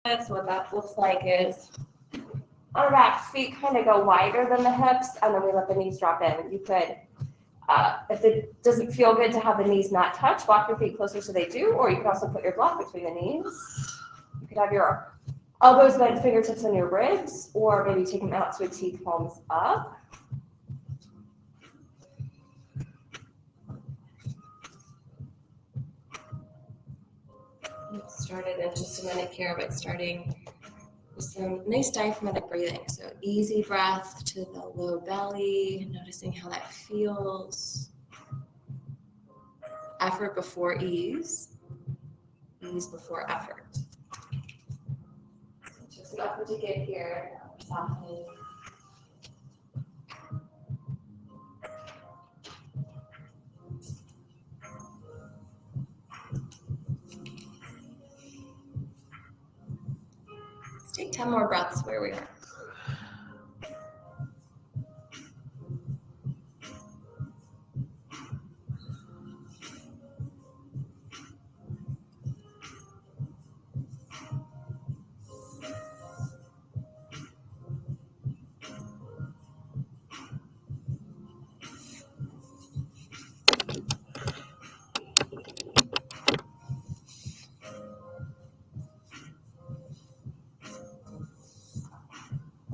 So what that looks like is on our backs, feet kind of go wider than the hips, and then we let the knees drop in. You could, if it doesn't feel good to have the knees not touch, walk your feet closer so they do, or you can also put your block between the knees. You could have your elbows bent, fingertips on your ribs, or maybe take them out to a T, palms up. Get started in just a minute here, but starting with some nice diaphragmatic breathing. So easy breath to the low belly, noticing how that feels. Effort before ease, ease before effort. So just an effort to get here, softening. Let's take 10 more breaths where we are.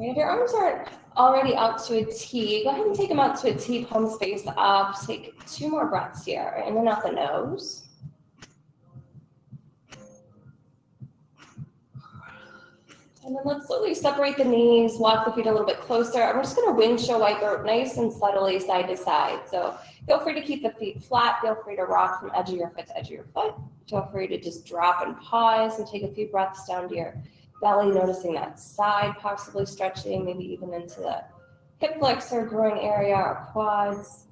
If your arms aren't already out to a T, go ahead and take them out to a T, palms face up. Take 2 more breaths here, in and out the nose. And then let's slowly separate the knees, walk the feet a little bit closer. I'm just gonna windshield wiper nice and subtly side to side. So feel free to keep the feet flat. Feel free to rock from edge of your foot to edge of your foot. Feel free to just drop and pause and take a few breaths down to your belly, noticing that side, possibly stretching, maybe even into the hip flexor, groin area, or quads.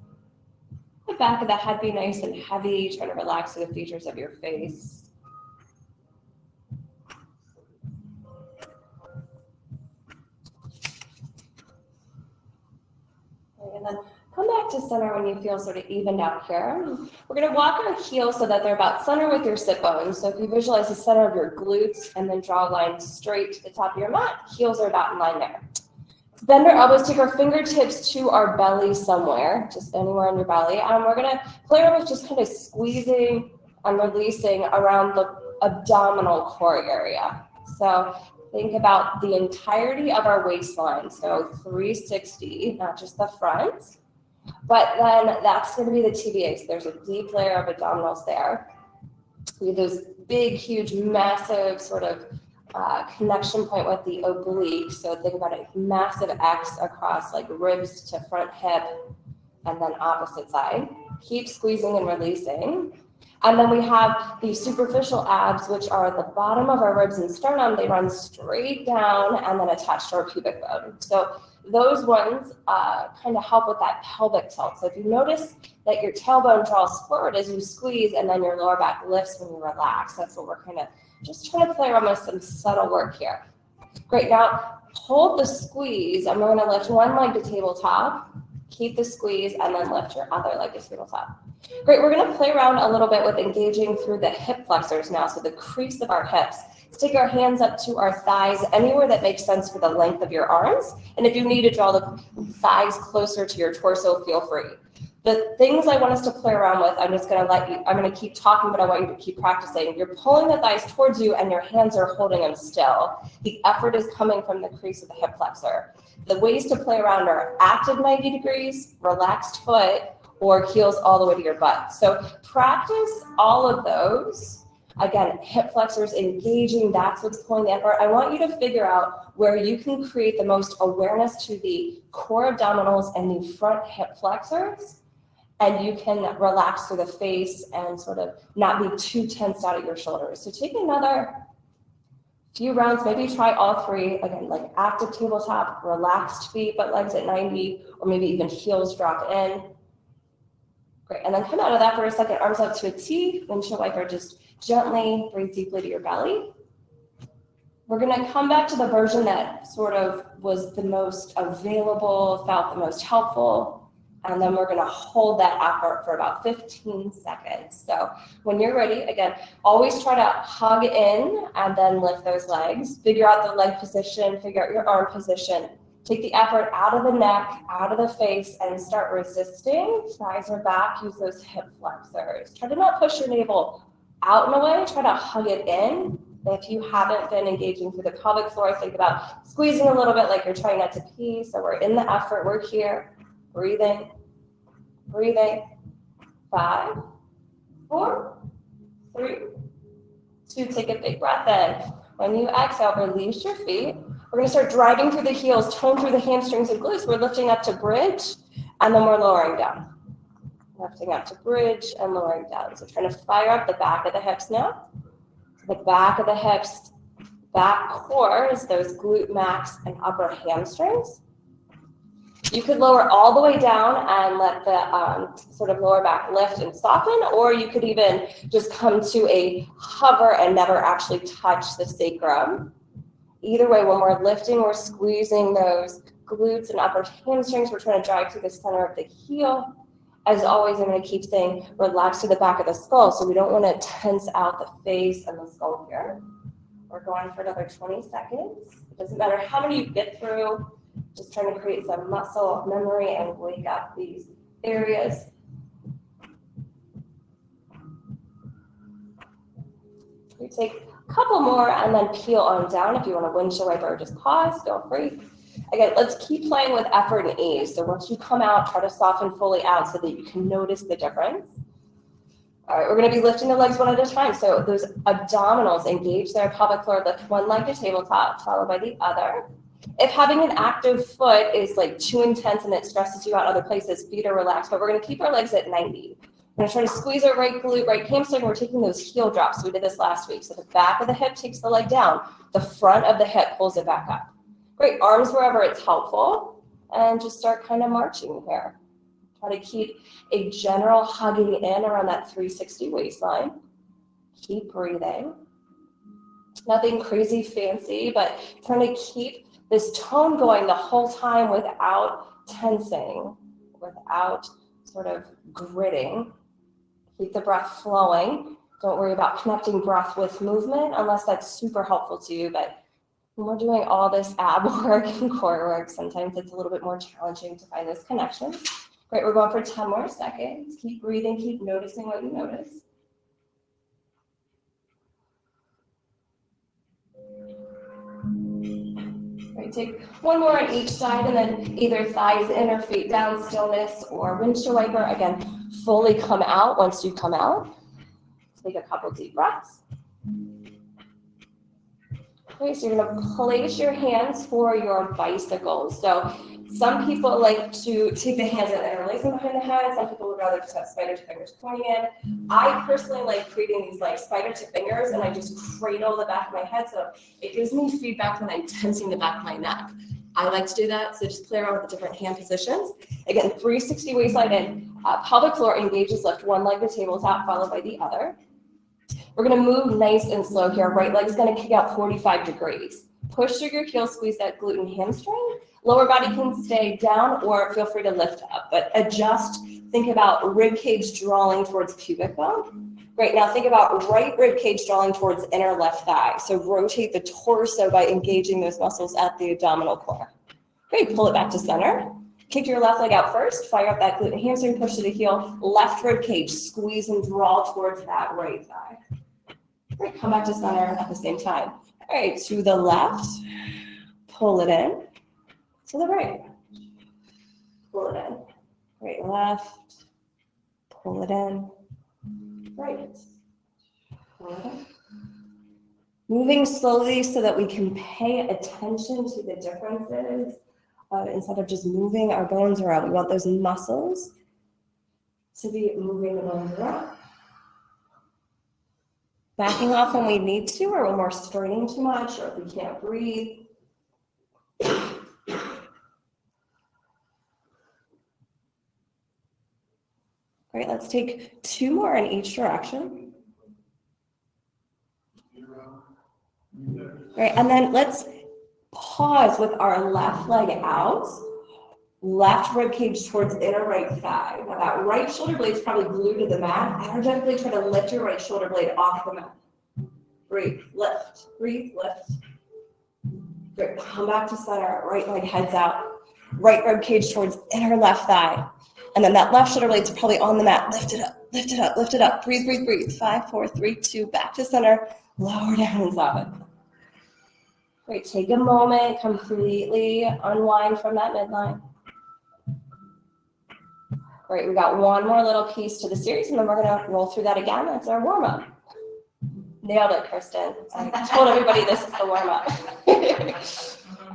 The back of the head be nice and heavy, trying to relax through the features of your face. And then come back to center when you feel sort of evened out here. We're going to walk our heels so that they're about center with your sit bones. So if you visualize the center of your glutes and then draw a line straight to the top of your mat, heels are about in line there. Bend our elbows, take our fingertips to our belly somewhere, just anywhere on your belly. And we're going to play around with just kind of squeezing and releasing around the abdominal core area. So think about the entirety of our waistline, so 360, not just the front, but then that's going to be the TBA. So there's a deep layer of abdominals there. We have those big, huge, massive sort of connection point with the oblique. So think about a massive X across like ribs to front hip and then opposite side. Keep squeezing and releasing. And then we have the superficial abs, which are at the bottom of our ribs and sternum. They run straight down and then attach to our pubic bone. So those ones kind of help with that pelvic tilt. So if you notice that your tailbone draws forward as you squeeze and then your lower back lifts when you relax, that's what we're kind of just trying to play around with some subtle work here. Great, now hold the squeeze and we're gonna lift one leg to tabletop, keep the squeeze and then lift your other leg to tabletop. Great, we're gonna play around a little bit with engaging through the hip flexors now, so the crease of our hips. Let's take our hands up to our thighs, anywhere that makes sense for the length of your arms. And if you need to draw the thighs closer to your torso, feel free. The things I want us to play around with, I'm gonna keep talking, but I want you to keep practicing. You're pulling the thighs towards you and your hands are holding them still. The effort is coming from the crease of the hip flexor. The ways to play around are active 90 degrees, relaxed foot, or heels all the way to your butt. So practice all of those. Again, hip flexors engaging, that's what's pulling the effort. I want you to figure out where you can create the most awareness to the core abdominals and the front hip flexors, and you can relax through the face and sort of not be too tensed out of your shoulders. So take another few rounds, maybe try all three. Again, like active tabletop, relaxed feet, but legs at 90, or maybe even heels drop in. Great, and then come out of that for a second, arms up to a T, windshield wiper, just gently breathe deeply to your belly. We're gonna come back to the version that sort of was the most available, felt the most helpful. And then we're going to hold that effort for about 15 seconds. So when you're ready, again, always try to hug in and then lift those legs. Figure out the leg position, figure out your arm position. Take the effort out of the neck, out of the face, and start resisting. Thighs are back. Use those hip flexors. Try to not push your navel out and away. Try to hug it in. If you haven't been engaging through the pelvic floor, think about squeezing a little bit like you're trying not to pee. So we're in the effort. We're here. Breathing. Breathing. 5, 4, 3, 2. Take a big breath in. When you exhale, release your feet. We're going to start driving through the heels, tone through the hamstrings and glutes. We're lifting up to bridge, and then we're lowering down. Lifting up to bridge and lowering down. So trying to fire up the back of the hips now. The back of the hips, back core is those glute max and upper hamstrings. You could lower all the way down and let the sort of lower back lift and soften, or you could even just come to a hover and never actually touch the sacrum. Either way, when we're lifting, we're squeezing those glutes and upper hamstrings. We're trying to drive through the center of the heel. As always, I'm going to keep saying relax to the back of the skull, so we don't want to tense out the face and the skull here. We're going for another 20 seconds. It doesn't matter how many you get through. Just trying to create some muscle memory and wake up these areas. We take a couple more and then peel on down. If you want to windshield wiper or just pause, feel free. Again, let's keep playing with effort and ease. So once you come out, try to soften fully out so that you can notice the difference. All right, we're going to be lifting the legs one at a time. So those abdominals engage their pelvic floor. Lift one leg to tabletop, followed by the other. If having an active foot is like too intense and it stresses you out other places, feet are relaxed, but we're going to keep our legs at 90. We're going to try to squeeze our right glute, right hamstring. We're taking those heel drops. We did this last week. So the back of the hip takes the leg down. The front of the hip pulls it back up. Great, arms wherever it's helpful. And just start kind of marching here. Try to keep a general hugging in around that 360 waistline. Keep breathing. Nothing crazy fancy, but trying to keep this tone going the whole time without tensing, without sort of gritting. Keep the breath flowing. Don't worry about connecting breath with movement unless that's super helpful to you. But when we're doing all this ab work and core work, sometimes it's a little bit more challenging to find those connections. Great, we're going for 10 more seconds. Keep breathing, keep noticing what you notice. Right, take one more on each side and then either thighs in or feet down, stillness or windshield wiper. Again, fully come out once you come out. Take a couple deep breaths. Okay, so you're going to place your hands for your bicycles. So some people like to take the hands and interlace them behind the head. Some people would rather just have spider tip fingers pointing in. I personally like creating these like spider tip fingers, and I just cradle the back of my head, so it gives me feedback when I'm tensing the back of my neck. I like to do that, so just play around with the different hand positions. Again, 360 waistline in. Pelvic floor engages, lift one leg to tabletop, followed by the other. We're going to move nice and slow here. Right leg is going to kick out 45 degrees. Push through your heels, squeeze that glute and hamstring. Lower body can stay down or feel free to lift up, but adjust. Think about rib cage drawing towards pubic bone. Great, now think about right rib cage drawing towards inner left thigh. So rotate the torso by engaging those muscles at the abdominal core. Great, pull it back to center. Kick your left leg out first, fire up that glute and hamstring, push to the heel. Left rib cage, squeeze and draw towards that right thigh. Great, come back to center at the same time. All right, to the left, pull it in. To the right, pull it in. Right, left, pull it in. Right, pull it in. Moving slowly so that we can pay attention to the differences instead of just moving our bones around. We want those muscles to be moving the bones around. Backing off when we need to, or when we're straining too much, or if we can't breathe. Great, let's take 2 more in each direction. Great, and then let's pause with our left leg out. Left rib cage towards inner right thigh. Now that right shoulder blade is probably glued to the mat. Energetically try to lift your right shoulder blade off the mat. Breathe, lift, breathe, lift. Great, come back to center, right leg heads out. Right rib cage towards inner left thigh. And then that left shoulder blade's probably on the mat. Lift it up, lift it up, lift it up. Breathe, breathe, breathe. 5, 4, 3, 2, back to center. Lower down and soften. Great, take a moment, completely unwind from that midline. Great, we got one more little piece to the series, and then we're gonna roll through that again. That's our warm-up. Nailed it, Kristen. I told everybody this is the warm-up.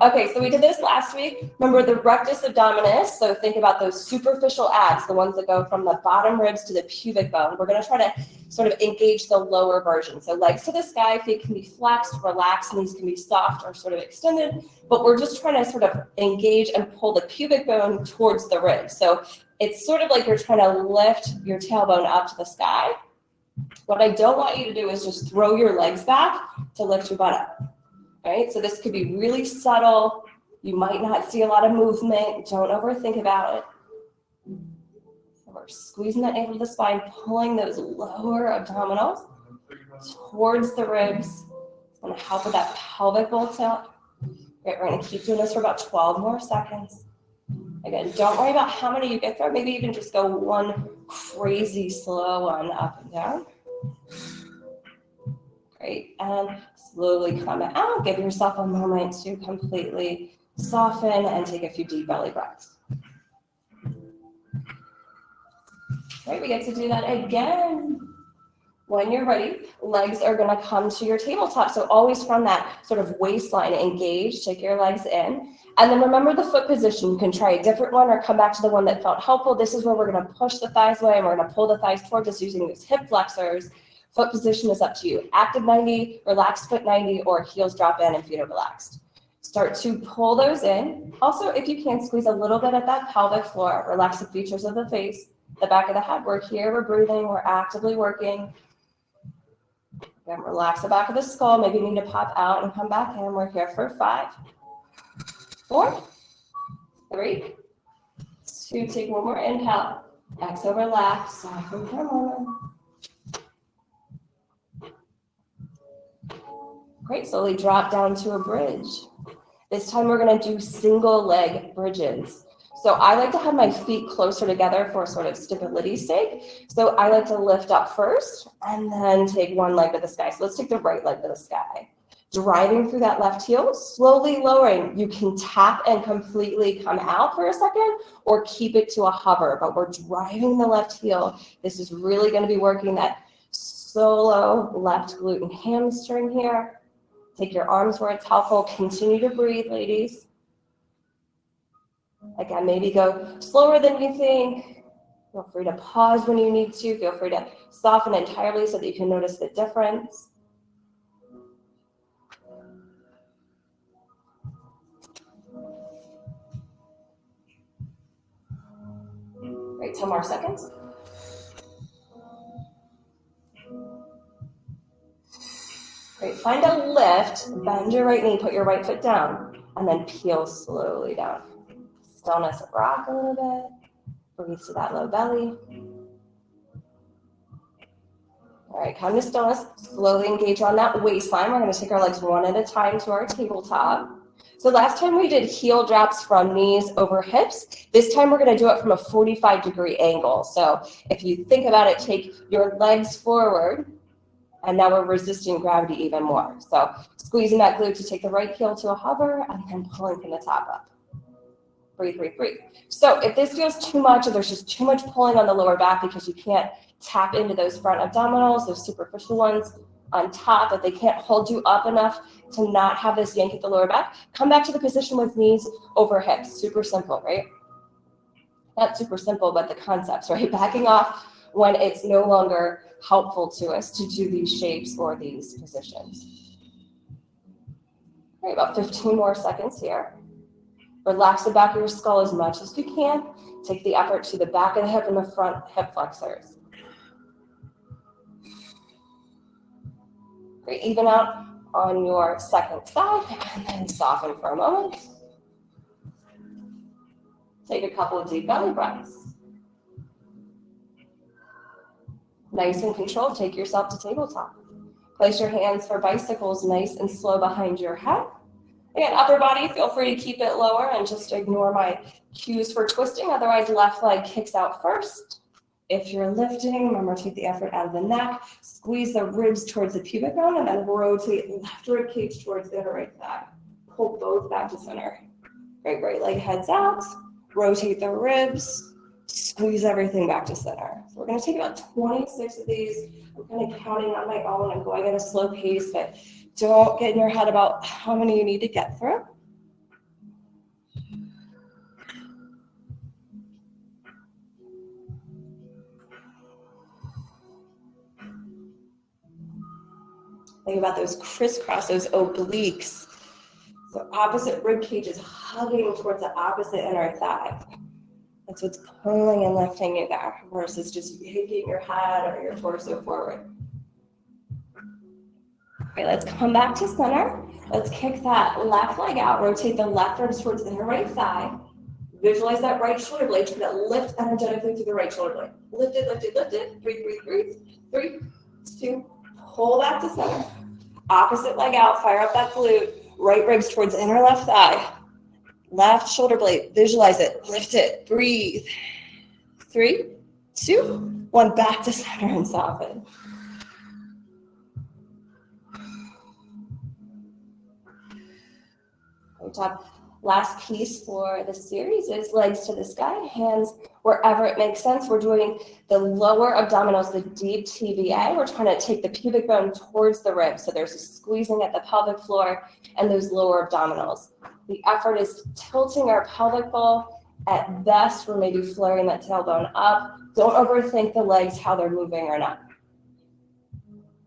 Okay, so we did this last week. Remember the rectus abdominis, so think about those superficial abs, the ones that go from the bottom ribs to the pubic bone. We're gonna try to sort of engage the lower version. So legs to the sky, feet can be flexed, relaxed, knees can be soft or sort of extended, but we're just trying to sort of engage and pull the pubic bone towards the ribs. So it's sort of like you're trying to lift your tailbone up to the sky. What I don't want you to do is just throw your legs back to lift your butt up. Right? So this could be really subtle. You might not see a lot of movement. Don't overthink about it. So we're squeezing that navel to the spine, pulling those lower abdominals towards the ribs. It's going to help with that pelvic bowl tilt. Great, we're going to keep doing this for about 12 more seconds. Again, don't worry about how many you get through. Maybe even just go one crazy slow one up and down. Great, and slowly come out. Give yourself a moment to completely soften and take a few deep belly breaths. Right, we get to do that again. When you're ready, legs are gonna come to your tabletop. So always from that sort of waistline, engage, take your legs in. And then remember the foot position. You can try a different one or come back to the one that felt helpful. This is where we're gonna push the thighs away and we're gonna pull the thighs towards us using these hip flexors. Foot position is up to you. Active 90, relaxed foot 90, or heels drop in and feet are relaxed. Start to pull those in. Also, if you can, squeeze a little bit at that pelvic floor. Relax the features of the face, the back of the head. We're here, we're breathing, we're actively working. Again, relax the back of the skull. Maybe you need to pop out and come back in. We're here for 5, 4, 3, 2. Take one more inhale. Exhale, relax. Soften for a moment. Great, slowly drop down to a bridge. This time we're gonna do single leg bridges. So I like to have my feet closer together for sort of stability's sake. So I like to lift up first and then take one leg to the sky. So let's take the right leg to the sky. Driving through that left heel, slowly lowering. You can tap and completely come out for a second or keep it to a hover, but we're driving the left heel. This is really gonna be working that solo left glute and hamstring here. Take your arms where it's helpful. Continue to breathe, ladies. Again, maybe go slower than you think. Feel free to pause when you need to. Feel free to soften entirely so that you can notice the difference. Great, 10 more seconds. Great, find a lift, bend your right knee, put your right foot down, and then peel slowly down. Stillness, rock a little bit. Breathe to that low belly. All right, come to stillness. Slowly engage on that waistline. We're going to take our legs one at a time to our tabletop. So last time we did heel drops from knees over hips. This time we're going to do it from a 45-degree angle. So if you think about it, take your legs forward, and now we're resisting gravity even more. So squeezing that glute to take the right heel to a hover and then pulling from the top up. Breathe, breathe, breathe. So if this feels too much or there's just too much pulling on the lower back because you can't tap into those front abdominals, those superficial ones on top, that they can't hold you up enough to not have this yank at the lower back, come back to the position with knees over hips. Super simple, right? Not super simple, but the concepts, right? Backing off when it's no longer helpful to us to do these shapes or these positions. All right, about 15 more seconds here. Relax the back of your skull as much as you can. Take the effort to the back of the hip and the front hip flexors. Great, even out on your second side and then soften for a moment. Take a couple of deep belly breaths. Nice and controlled, take yourself to tabletop. Place your hands for bicycles nice and slow behind your head. Again, upper body, feel free to keep it lower and just ignore my cues for twisting. Otherwise, left leg kicks out first. If you're lifting, remember, take the effort out of the neck. Squeeze the ribs towards the pubic bone and then rotate left rib cage towards the right thigh. Pull both back to center. Great, right leg heads out. Rotate the ribs. Squeeze everything back to center. So we're going to take about 26 of these. I'm kind of counting on my own. I'm going at a slow pace, but don't get in your head about how many you need to get through. Think about those crisscross, those obliques. So opposite rib cage is hugging towards the opposite inner thigh. That's what's pulling and lifting you there versus just yanking your head or your torso forward. Okay, let's come back to center. Let's kick that left leg out. Rotate the left ribs towards the inner right thigh. Visualize that right shoulder blade. Try to lift energetically through the right shoulder blade. Lift it, lift it, lift it. Breathe, breathe, breathe. 3, 2, pull back to center. Opposite leg out. Fire up that glute. Right ribs towards the inner left thigh. Left shoulder blade, visualize it, lift it, breathe. 3, 2, 1, back to center and soften. Good job. Last piece for the series is legs to the sky, hands wherever it makes sense. We're doing the lower abdominals, the deep TVA. We're trying to take the pubic bone towards the ribs. So there's a squeezing at the pelvic floor and those lower abdominals. The effort is tilting our pelvic bowl. At best, we're maybe flaring that tailbone up. Don't overthink the legs, how they're moving or not.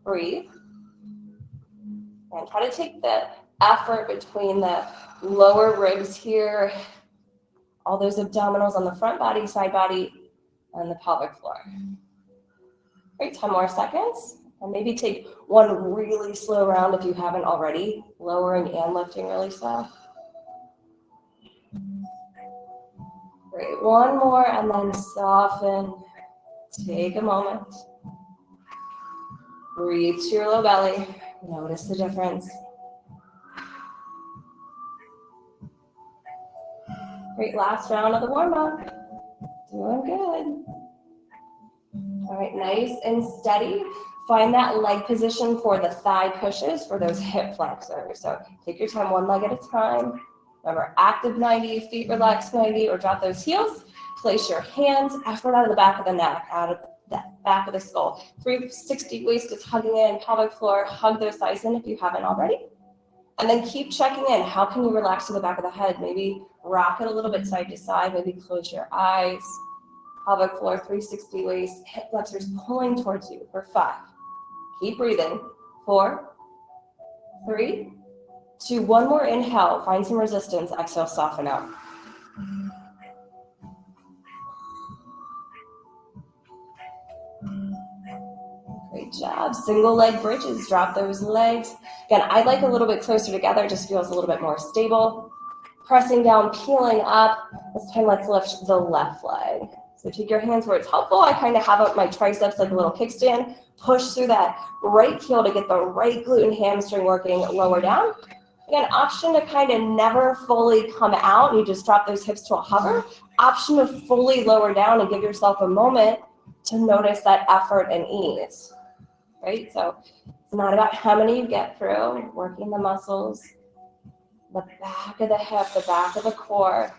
Breathe. And try to take the effort between the lower ribs here, all those abdominals on the front body, side body, and the pelvic floor. Great, 10 more seconds. And maybe take one really slow round if you haven't already, lowering and lifting really slow. Great, one more and then soften. Take a moment. Breathe to your low belly. Notice the difference. Great, last round of the warm-up. Doing good. All right, nice and steady. Find that leg position for the thigh pushes for those hip flexors. So take your time, one leg at a time. Remember, active 90, feet relaxed 90, or drop those heels. Place your hands, effort out of the back of the neck, out of the back of the skull. 360 waist is hugging in, pelvic floor, hug those thighs in if you haven't already. And then keep checking in. How can you relax to the back of the head? Maybe rock it a little bit side to side. Maybe close your eyes. Pelvic floor, 360 waist, hip flexors pulling towards you for 5. Keep breathing. 4, 3, 2, 1 more inhale. Find some resistance. Exhale, soften out. Great job. Single leg bridges. Drop those legs. Again, I like a little bit closer together. It just feels a little bit more stable. Pressing down, peeling up. This time, let's lift the left leg. So take your hands where it's helpful. I kind of have up my triceps like a little kickstand. Push through that right heel to get the right glute and hamstring working lower down. Again, option to kind of never fully come out. You just drop those hips to a hover. Option to fully lower down and give yourself a moment to notice that effort and ease. Right? So it's not about how many you get through, working the muscles, the back of the hip, the back of the core.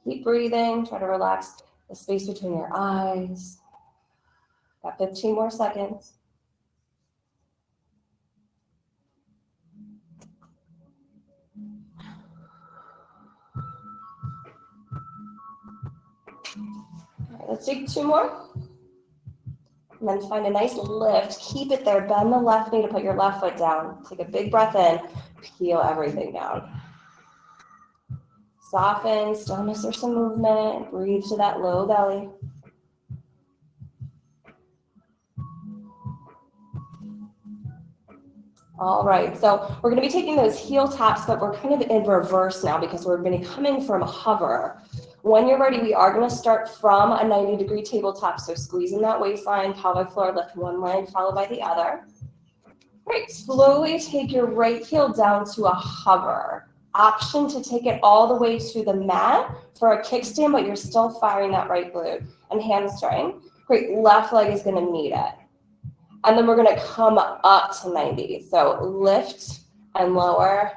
Keep breathing. Try to relax the space between your eyes. Got 15 more seconds. All right, let's take 2 more. And then find a nice lift. Keep it there. Bend the left knee to put your left foot down. Take a big breath in. Peel everything down. Soften. Stillness or some movement. Breathe to that low belly. All right, so we're gonna be taking those heel taps, but we're kind of in reverse now because we're gonna be coming from a hover. When you're ready, we are gonna start from a 90-degree tabletop. So squeezing that waistline, pelvic floor, lift one leg followed by the other. Great, slowly take your right heel down to a hover. Option to take it all the way to the mat for a kickstand, but you're still firing that right glute and hamstring. Great, left leg is gonna meet it. And then we're gonna come up to 90. So lift and lower.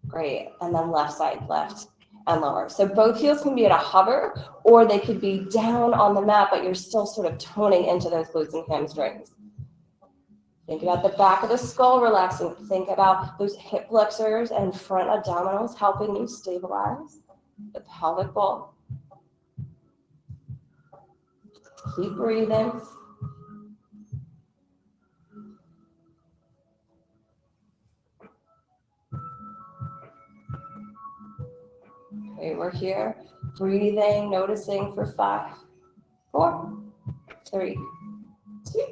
Great, and then left side, lift and lower. So both heels can be at a hover, or they could be down on the mat, but you're still sort of toning into those glutes and hamstrings. Think about the back of the skull relaxing. Think about those hip flexors and front abdominals helping you stabilize the pelvic bowl. Keep breathing. Okay, we're here. Breathing, noticing for 5, 4, 3, 2,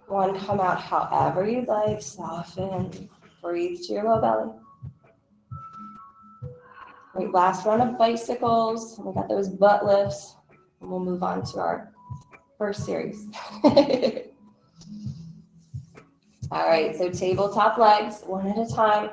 1. Come out however you'd like. Soften. Breathe to your low belly. Great. Last round of bicycles. We got those butt lifts. And we'll move on to our first series. All right, so tabletop legs, one at a time.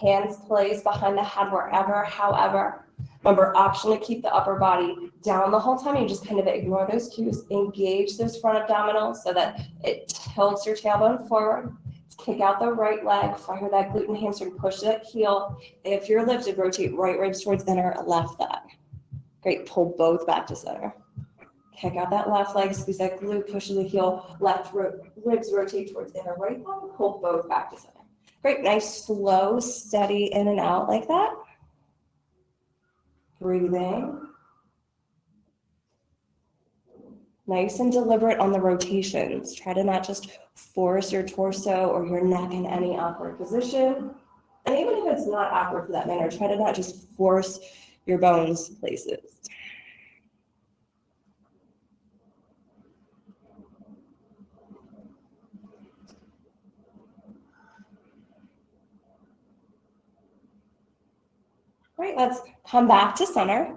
Hands placed behind the head wherever, however. Remember, option to keep the upper body down the whole time. You just kind of ignore those cues. Engage those front abdominals so that it tilts your tailbone forward. Kick out the right leg, fire that glute and hamstring, push that heel. If you're lifted, rotate right ribs towards inner, left thigh. Great, pull both back to center. Kick out that left leg, squeeze that glute, push the heel, left ribs rotate towards inner, right thigh, pull both back to center. Great, nice, slow, steady in and out like that. Breathing. Nice and deliberate on the rotations. Try to not just force your torso or your neck in any awkward position. And even if it's not awkward for that matter, try to not just force your bones places. Great, let's come back to center.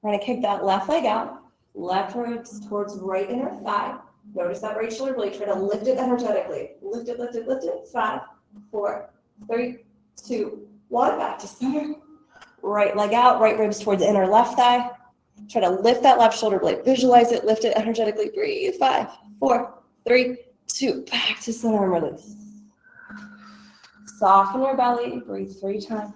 We're gonna kick that left leg out, left ribs towards right inner thigh. Notice that right shoulder blade, try to lift it energetically. Lift it, lift it, lift it. 5, 4, 3, 2, 1, back to center. Right leg out, right ribs towards inner left thigh. Try to lift that left shoulder blade. Visualize it, lift it energetically. Breathe. 5, 4, 3, 2, back to center and release. Soften your belly, breathe 3 times.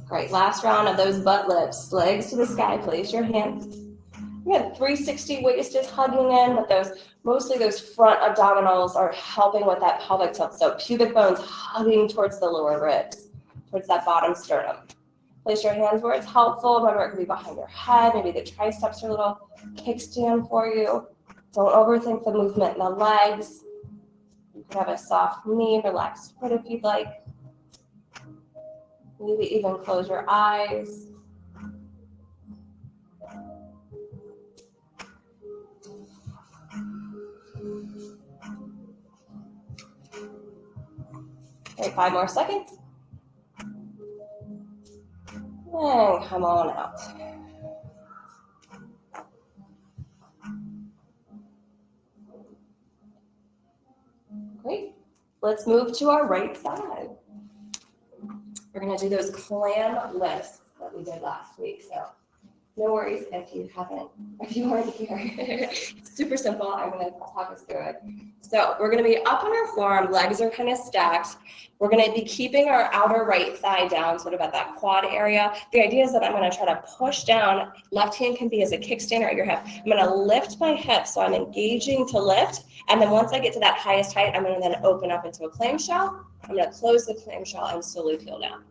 Great, last round of those butt lifts. Legs to the sky, place your hands. We have 360 waist is hugging in, but mostly those front abdominals are helping with that pelvic tilt. So pubic bones hugging towards the lower ribs, towards that bottom sternum. Place your hands where it's helpful. Remember, it could be behind your head. Maybe the triceps are a little kickstand for you. Don't overthink the movement in the legs. You can have a soft knee, relaxed foot if you'd like. Maybe even close your eyes. Okay, 5 more seconds. And come on out. Great. Let's move to our right side. We're going to do those clam lifts that we did last week. So no worries if you weren't here. Super simple. I'm going to talk us through it. So we're going to be up on our forearm. Legs are kind of stacked. We're going to be keeping our outer right thigh down, sort of at that quad area. The idea is that I'm going to try to push down. Left hand can be as a kickstand at your hip. I'm going to lift my hip, so I'm engaging to lift. And then once I get to that highest height, I'm going to then open up into a clamshell. I'm going to close the clamshell and slowly peel down.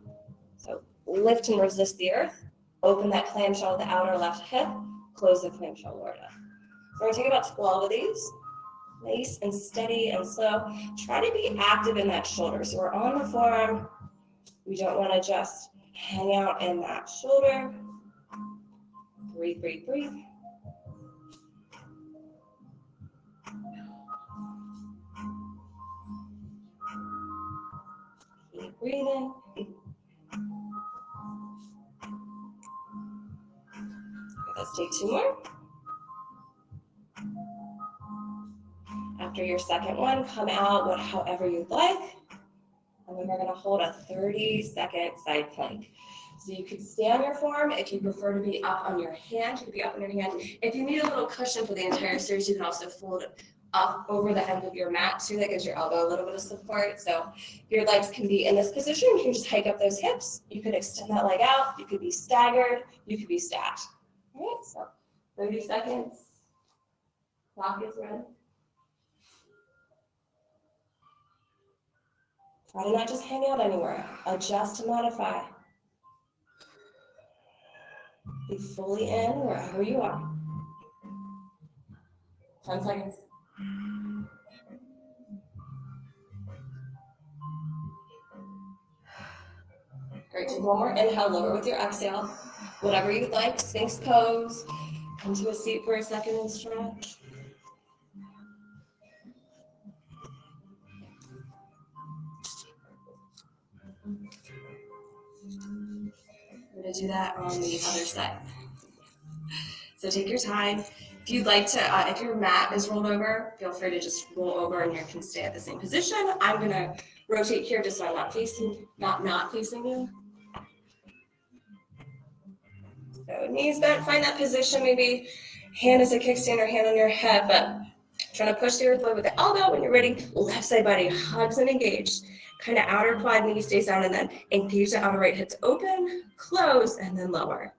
So lift and resist the earth. Open that clamshell with the outer left hip. Close the clamshell lower down. So we're going to take about 12 of these. Nice and steady and slow. Try to be active in that shoulder. So we're on the forearm. We don't want to just hang out in that shoulder. Breathe, breathe, breathe. Keep breathing. Let's take 2 more. After your second one, come out however you'd like. And then we're going to hold a 30-second side plank. So you could stay on your form. If you prefer to be up on your hand, you could be up on your hand. If you need a little cushion for the entire series, you can also fold it up over the end of your mat too. That gives your elbow a little bit of support. So your legs can be in this position. You can just hike up those hips. You could extend that leg out. You could be staggered. You could be stacked. All right, so 30 seconds. Clock is running. Try to not just hang out anywhere. Adjust to modify. Be fully in wherever you are. 10 seconds. Great, take one more inhale, lower with your exhale. Whatever you'd like, Sphinx pose. Come to a seat for a second and stretch. We're going to do that on the other side. So take your time. If you'd like to, if your mat is rolled over, feel free to just roll over and you can stay at the same position. I'm going to rotate here just so I'm not facing you. So knees bent, find that position, maybe hand as a kickstand or hand on your head, but trying to push the earth with the elbow. When you're ready, left side body hugs and engaged. Kind of outer quad knee stays down and then engage the outer right hip to open, close, and then lower.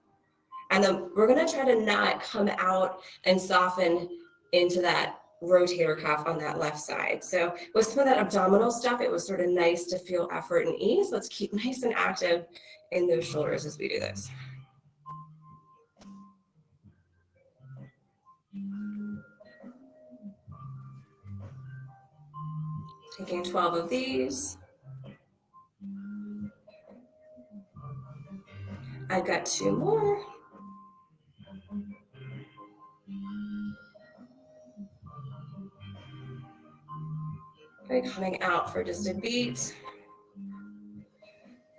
And then we're going to try to not come out and soften into that rotator cuff on that left side. So with some of that abdominal stuff, it was sort of nice to feel effort and ease. Let's keep nice and active in those shoulders as we do this. Taking 12 of these. I've got 2 more. Okay, coming out for just a beat.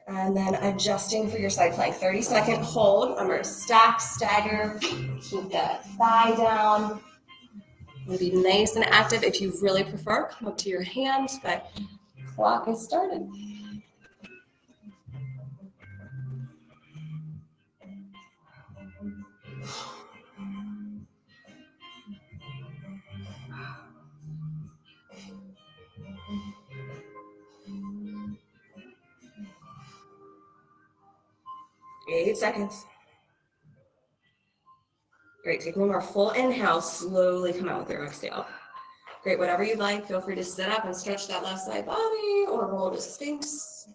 And then adjusting for your side plank. 30-second hold. Remember, stack, stagger, keep the thigh down. Be nice and active. If you really prefer, come up to your hand, but clock is started. Eight seconds. Great, take one more full inhale, slowly come out with your exhale. Great, whatever you like, feel free to sit up and stretch that left side body or roll to Sphinx.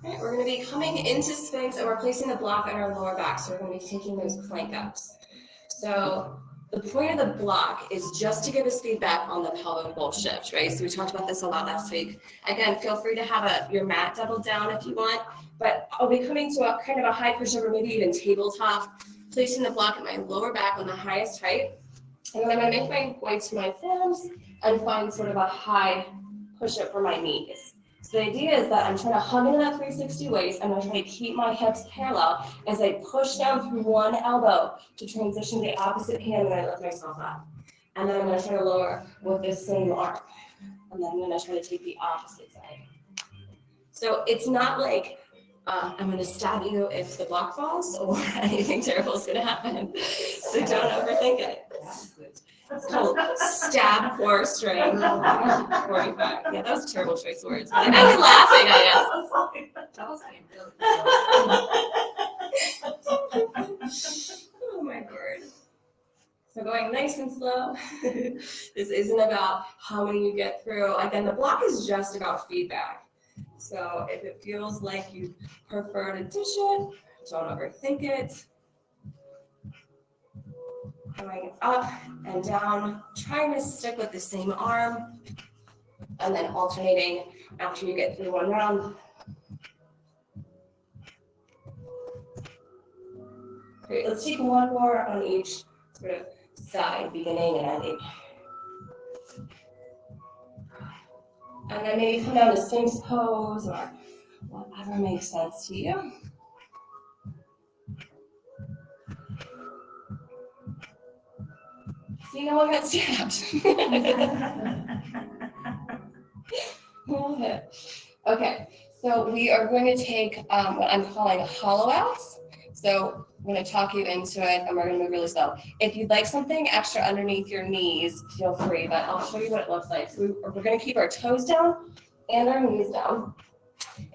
All right, we're going to be coming into Sphinx and we're placing the block on our lower back, so we're going to be taking those plank ups. So the point of the block is just to give us feedback on the pelvic bowl shift, right? So we talked about this a lot last week. Again, feel free to have your mat doubled down if you want, but I'll be coming to a kind of a high push-up or maybe even tabletop, placing the block at my lower back on the highest height. And then I'm going to make my way to my thumbs and find sort of a high push-up for my knees. So the idea is that I'm trying to hug into that 360 waist. I'm going to try to keep my hips parallel as I push down through one elbow to transition to the opposite hand when I lift myself up. And then I'm going to try to lower with this same arm. And then I'm going to try to take the opposite side. So it's not like I'm going to stab you if the block falls or anything terrible is going to happen. So don't overthink it. It's called stab core strength. 45. Yeah, that was a terrible choice of words. I was laughing, I guess. That was oh my word. So going nice and slow. This isn't about how many you get through. Again, the block is just about feedback. So if it feels like you prefer to dish it, don't overthink it. Going up and down, trying to stick with the same arm, and then alternating after you get through one round. Great, let's take one more on each sort of side, beginning and ending. And then maybe come down to Sphinx pose or whatever makes sense to you. See, no one got stabbed. Okay, so we are going to take what I'm calling hollow outs. So I'm going to talk you into it, and we're going to move really slow. If you'd like something extra underneath your knees, feel free, but I'll show you what it looks like. So we're going to keep our toes down and our knees down.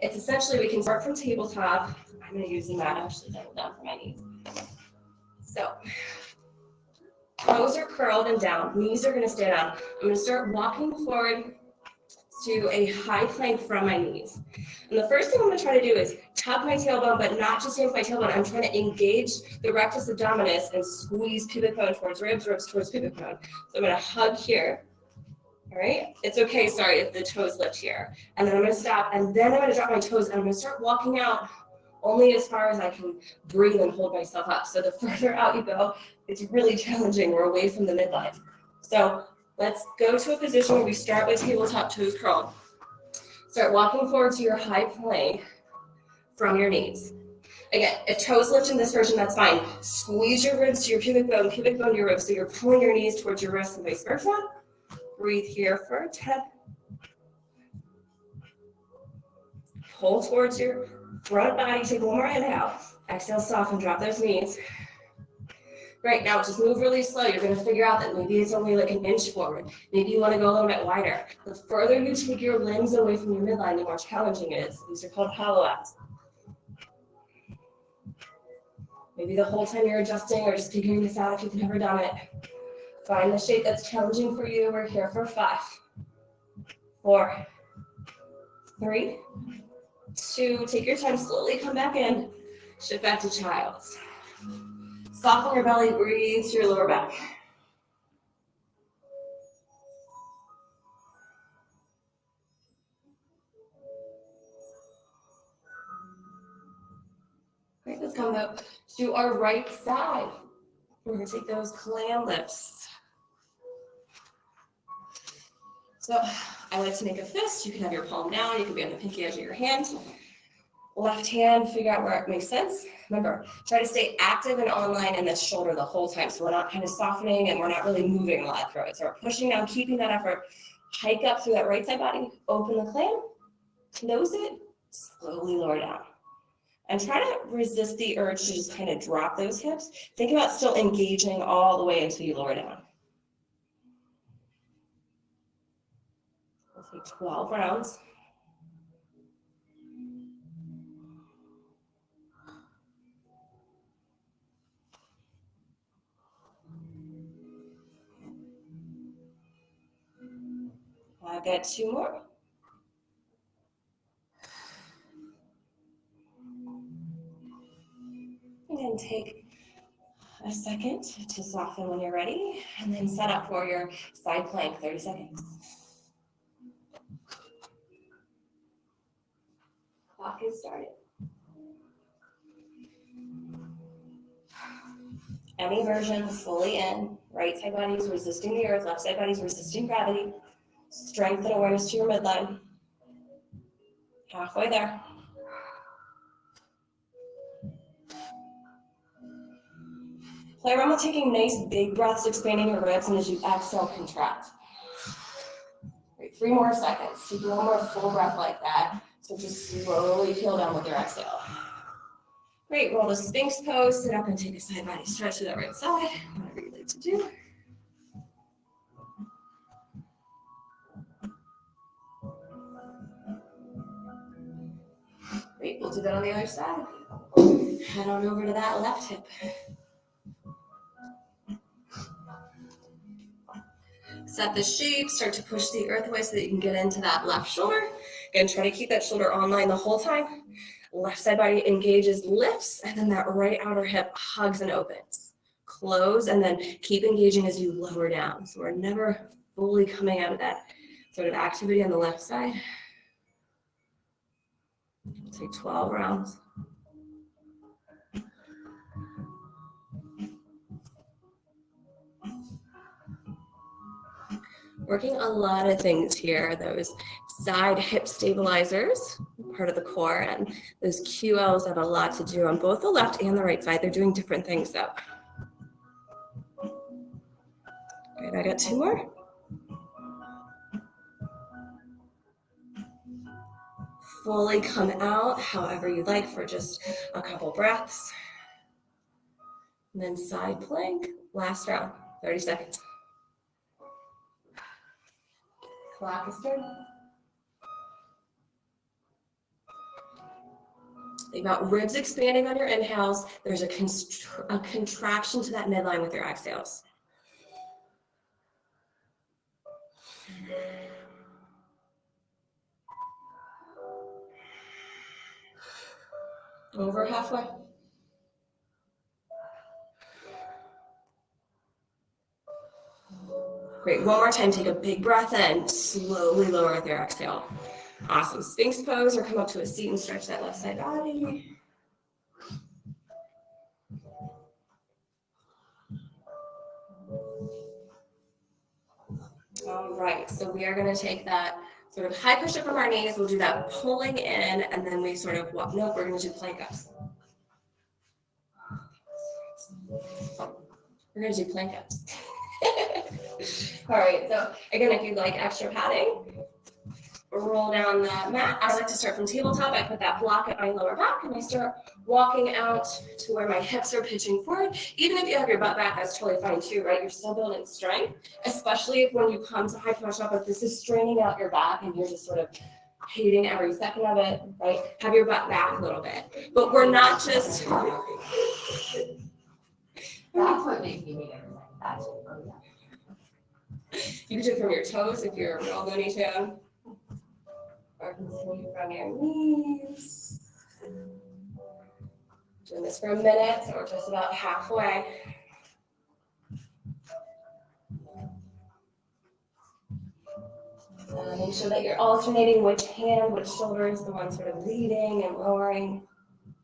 It's essentially, we can start from tabletop. I'm going to use the mat actually double down for my knees. So toes are curled and down, knees are going to stay down. I'm going to start walking forward to a high plank from my knees. And the first thing I'm going to try to do is tuck my tailbone, but not just yank my tailbone. I'm trying to engage the rectus abdominis and squeeze pubic bone towards ribs, ribs towards pubic bone. So I'm going to hug here. All right, it's okay, sorry, if the toes lift here. And then I'm going to stop, and then I'm going to drop my toes, and I'm going to start walking out only as far as I can breathe and hold myself up. So the further out you go, it's really challenging. We're away from the midline. So let's go to a position where we start with tabletop toes curled. Start walking forward to your high plank from your knees. Again, if toes lift in this version, that's fine. Squeeze your ribs to your pubic bone to your ribs. So you're pulling your knees towards your wrists and vice versa. Breathe here for 10. Pull towards your front body. Take one more inhale. Exhale, soften, drop those knees. Great, now just move really slow. You're going to figure out that maybe it's only like an inch forward. Maybe you want to go a little bit wider. The further you take your limbs away from your midline, the more challenging it is. These are called hollow outs. Maybe the whole time you're adjusting or just figuring this out if you've never done it. Find the shape that's challenging for you. We're here for 5, 4, 3, 2. Take your time, slowly come back in. Shift back to child's. Soften your belly, breathe through your lower back. Great, let's come up to our right side. We're going to take those clam lifts. So I like to make a fist. You can have your palm down. You can be on the pinky edge of your hand. Left hand, figure out where it makes sense. Remember, try to stay active and online in this shoulder the whole time. So we're not kind of softening and we're not really moving a lot through it. So we're pushing down, keeping that effort. Hike up through that right side body. Open the clam. Close it. Slowly lower down. And try to resist the urge to just kind of drop those hips. Think about still engaging all the way until you lower down. We'll take 12 rounds. I've got 2 more. And then take a second to soften when you're ready, and then set up for your side plank, 30 seconds. Clock is started. Any version, fully in. Right side body is resisting the earth, left side body is resisting gravity. Strength and awareness to your midline. Halfway there. Play around with taking nice big breaths, expanding your ribs, and as you exhale, contract. Great, 3 more seconds. Take 1 more full breath like that. So just slowly peel down with your exhale. Great, roll the Sphinx pose, sit up and take a side body stretch to that right side, whatever you like to do. Great, we'll do that on the other side. Head on over to that left hip. Set the shape, start to push the earth away so that you can get into that left shoulder. Again, try to keep that shoulder online the whole time. Left side body engages, lifts, and then that right outer hip hugs and opens. Close, and then keep engaging as you lower down. So we're never fully coming out of that sort of activity on the left side. Take 12 rounds. Working a lot of things here, those side hip stabilizers, part of the core, and those QLs have a lot to do on both the left and the right side. They're doing different things though. Good, I got 2 more. Fully come out however you like for just a couple breaths. And then side plank, last round, 30 seconds. Clock is turning. Think about ribs expanding on your inhales. There's a contraction to that midline with your exhales. Over halfway. Great, one more time, take a big breath in, slowly lower with your exhale. Awesome, Sphinx pose, or come up to a seat and stretch that left side body. All right, so we are gonna take that sort of high push up from our knees, we'll do that pulling in, and then we sort of walk, nope, we're gonna do plank ups. We're gonna do plank ups. All right, so again, if you'd like extra padding, roll down the mat. I like to start from tabletop. I put that block at my lower back and I start walking out to where my hips are pitching forward. Even if you have your butt back, that's totally fine too, right? You're still building strength, especially if when you come to high push up, if this is straining out your back and you're just sort of hating every second of it, right? Have your butt back a little bit. But we're not just... That's what makes me hate everything. That's it. Oh, yeah. You can do it from your toes if you're a real Looney Tune. Or continue from your knees. Doing this for a minute, so we're just about halfway. Make sure that you're alternating which hand, which shoulder is the one sort of leading and lowering.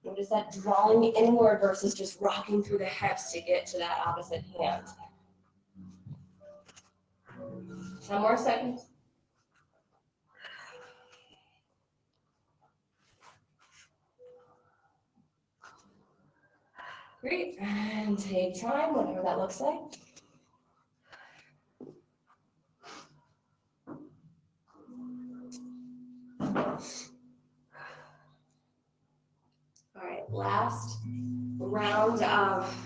Notice that drawing inward versus just rocking through the hips to get to that opposite hand. 10 more seconds. Great, and take time, whatever that looks like. All right, last round of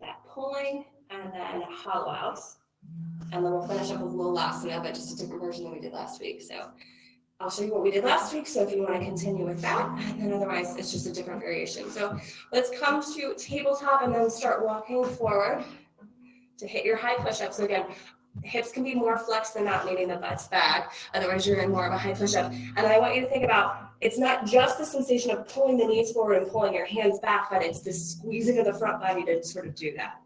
that pulling and then hollow outs. And then we'll finish up with Lolasana, but just a different version than we did last week. So I'll show you what we did last week. So if you want to continue with that, and then otherwise it's just a different variation. So let's come to tabletop and then start walking forward to hit your high push-up. So again, hips can be more flexed than not, meaning the butt's back. Otherwise you're in more of a high push-up. And then I want you to think about, it's not just the sensation of pulling the knees forward and pulling your hands back, but it's the squeezing of the front body to sort of do that.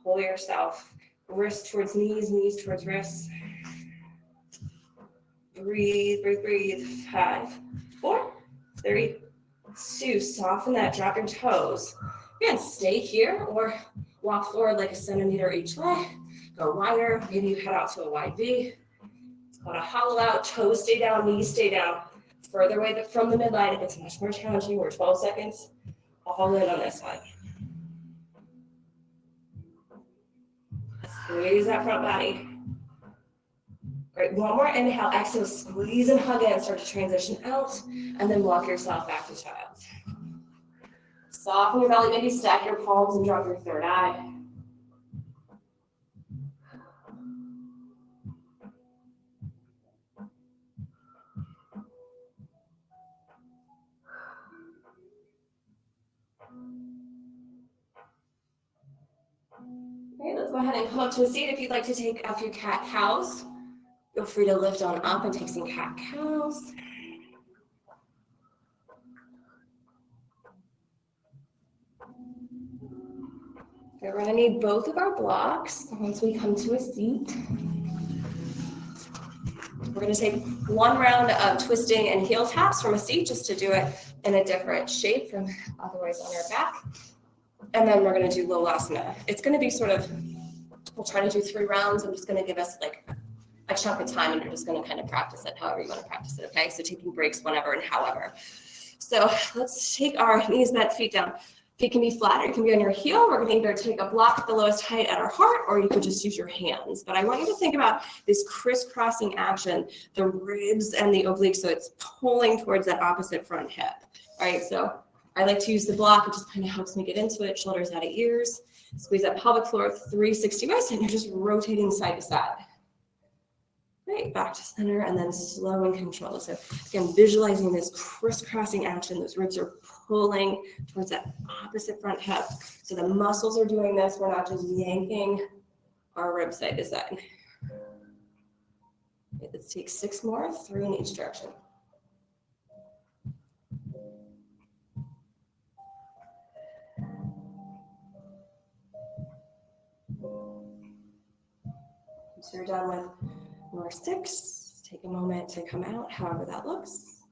Pull yourself. Wrists towards knees, knees towards wrists. Breathe, breathe, breathe. 5, 4, 3, 2. Soften that, drop your toes. Again, stay here or walk forward like a centimeter each way. Go wider, maybe you head out to a wide V. Called a hollow out, toes stay down, knees stay down. Further away from the midline, it gets much more challenging. We're 12 seconds. All in on this one. Squeeze that front body. Great, one more inhale, exhale, squeeze and hug in, start to transition out, and then walk yourself back to child. Soften your belly, maybe stack your palms and drop your third eye. Okay, let's go ahead and come up to a seat. If you'd like to take a few cat cows, feel free to lift on up and take some cat cows. Okay, we're gonna need both of our blocks once we come to a seat. We're gonna take one round of twisting and heel taps from a seat just to do it in a different shape from otherwise on our back. And then we're gonna do Lolasana. It's gonna be sort of We'll try to do 3 rounds. I'm just going to give us like a chunk of time, and you're just going to kind of practice it however you want to practice it, okay? So taking breaks whenever and however. So let's take our knees bent, feet down. Feet can be flat or you can be on your heel. We're going to either take a block at the lowest height at our heart, or you could just use your hands. But I want you to think about this crisscrossing action, the ribs and the obliques, so it's pulling towards that opposite front hip. All right, so I like to use the block. It just kind of helps me get into it. Shoulders out of ears. Squeeze that pelvic floor, 360 twist, and you're just rotating side to side. Great, back to center, and then slow and control. So again, visualizing this crisscrossing action. Those ribs are pulling towards that opposite front hip. So the muscles are doing this. We're not just yanking our ribs side to side. Okay, let's take 6 more, 3 in each direction. So you're done with more 6. Take a moment to come out, however that looks.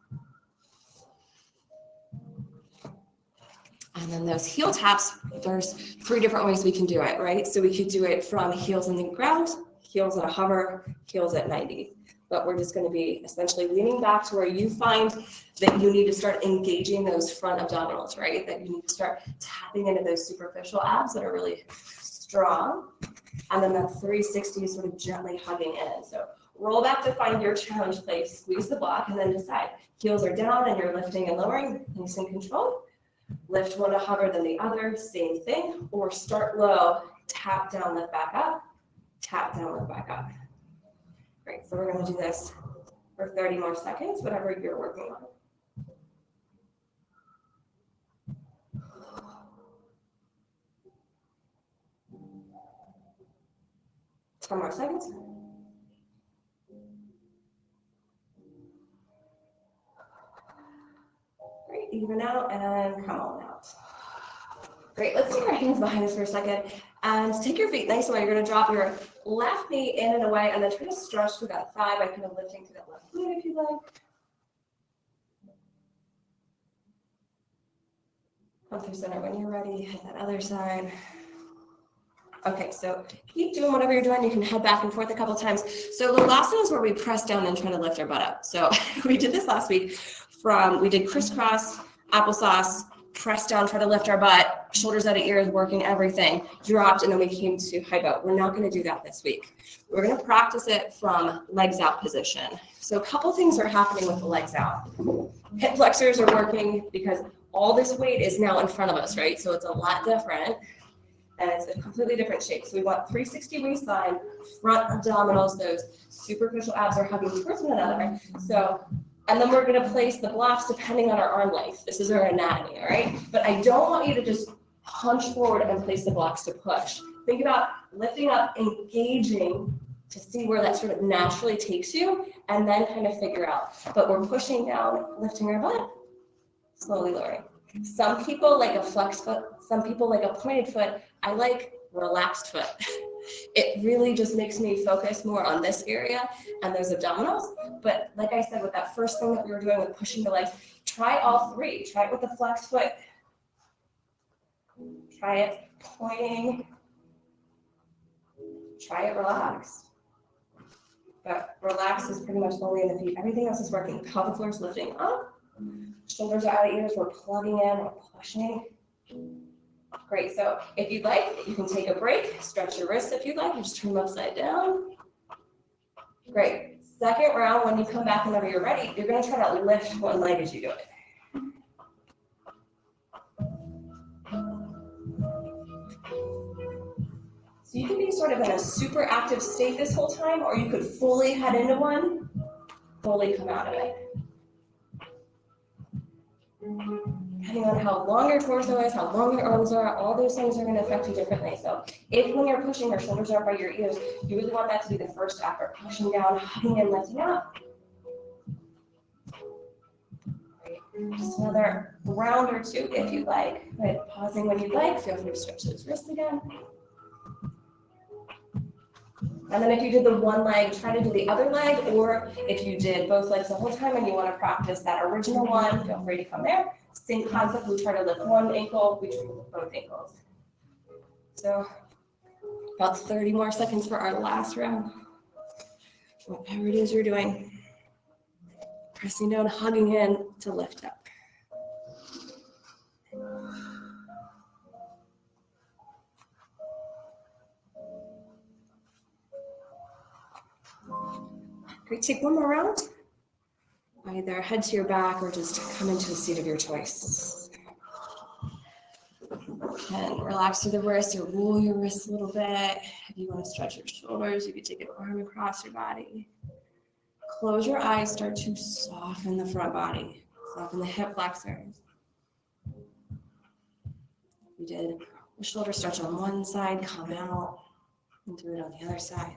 And then those heel taps, there's 3 different ways we can do it, right? So we could do it from heels in the ground, heels at a hover, heels at 90. But we're just going to be essentially leaning back to where you find that you need to start engaging those front abdominals, right? That you need to start tapping into those superficial abs that are really strong. And then that 360 is sort of gently hugging in. So roll back to find your challenge place, squeeze the block, and then decide. Heels are down and you're lifting and lowering, nice and controlled. Lift one to hover, then the other, same thing. Or start low, tap down, lift back up, tap down, lift back up. Great, so we're going to do this for 30 more seconds, whatever you're working on. Ten more seconds. Great, even out and come on out. Great, let's take our hands behind us for a second and take your feet nice and wide. You're going to drop your left knee in and away and then try to stretch through that thigh by kind of lifting through that left glute if you like. Come through center when you're ready. Hit that other side. Okay, so keep doing whatever you're doing. You can head back and forth a couple times. So Lolasana is where we press down and try to lift our butt up. So we did this last week. We did crisscross, applesauce, press down, try to lift our butt, shoulders out of ears, working everything, dropped, and then we came to high boat. We're not going to do that this week. We're going to practice it from legs out position. So a couple things are happening with the legs out. Hip flexors are working because all this weight is now in front of us, right? So it's a lot different. And it's a completely different shape. So we want 360 waistline, front abdominals, those superficial abs are hugging towards one another. So, and then we're gonna place the blocks depending on our arm length. This is our anatomy, all right? But I don't want you to just hunch forward and place the blocks to push. Think about lifting up, engaging to see where that sort of naturally takes you, and then kind of figure out. But we're pushing down, lifting our butt, slowly lowering. Some people like a flex foot, some people like a pointed foot. I like relaxed foot. It really just makes me focus more on this area and those abdominals. But like I said, with that first thing that we were doing with pushing the legs, try all 3. Try it with the flex foot. Try it pointing. Try it relaxed. But relaxed is pretty much only in the feet. Everything else is working. Pelvic floor is lifting up. Shoulders are out of ears, we're plugging in, we're pushing. Great, so if you'd like, you can take a break, stretch your wrists if you'd like, and just turn them upside down. Great, second round, when you come back whenever you're ready, you're gonna try to lift one leg as you do it. So you can be sort of in a super active state this whole time, or you could fully head into one, fully come out of it. Depending on how long your torso is, how long your arms are, all those things are going to affect you differently. So if when you're pushing your shoulders are by your ears, you really want that to be the first effort. Pushing down, hugging in, lifting up. Great. Just another round or 2 if you'd like. Right. Pausing when you'd like. Feel free to stretch those wrists again. And then if you did the one leg, try to do the other leg, or if you did both legs the whole time and you want to practice that original one, feel free to come there. Same concept, we try to lift one ankle, we try to lift both ankles. So About 30 more seconds for our last round. Whatever it is you're doing. Pressing down, hugging in to lift up. Great, take one more round. Either head to your back or just come into a seat of your choice. And relax through the wrists or roll your wrists a little bit. If you want to stretch your shoulders, you can take an arm across your body. Close your eyes, start to soften the front body. Soften the hip flexors. We did a shoulder stretch on one side, come out, and do it on the other side.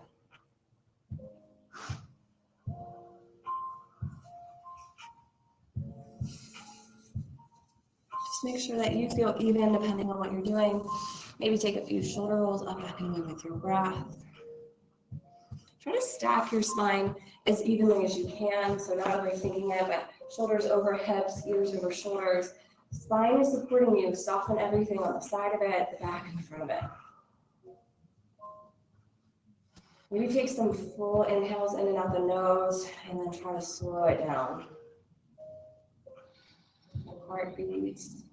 Just make sure that you feel even depending on what you're doing. Maybe take a few shoulder rolls up and away with your breath. Try to stack your spine as evenly as you can. So not only thinking it, but shoulders over hips, ears over shoulders. Spine is supporting you. Soften everything on the side of it, the back and the front of it. Maybe take some full inhales in and out the nose, and then try to slow it down. Heartbeats,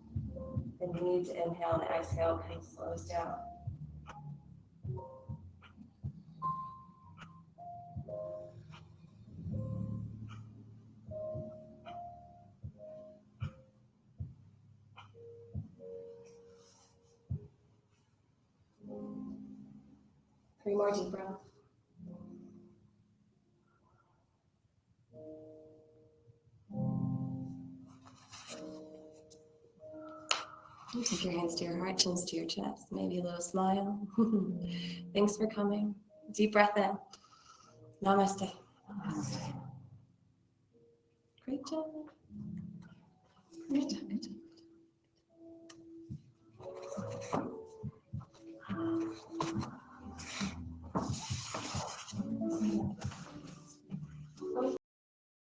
the need to inhale and exhale kind of slows down. Three more deep breaths. And take your hands to your heart, chins to your chest, maybe a little smile. Thanks for coming. Deep breath in. Namaste. Namaste.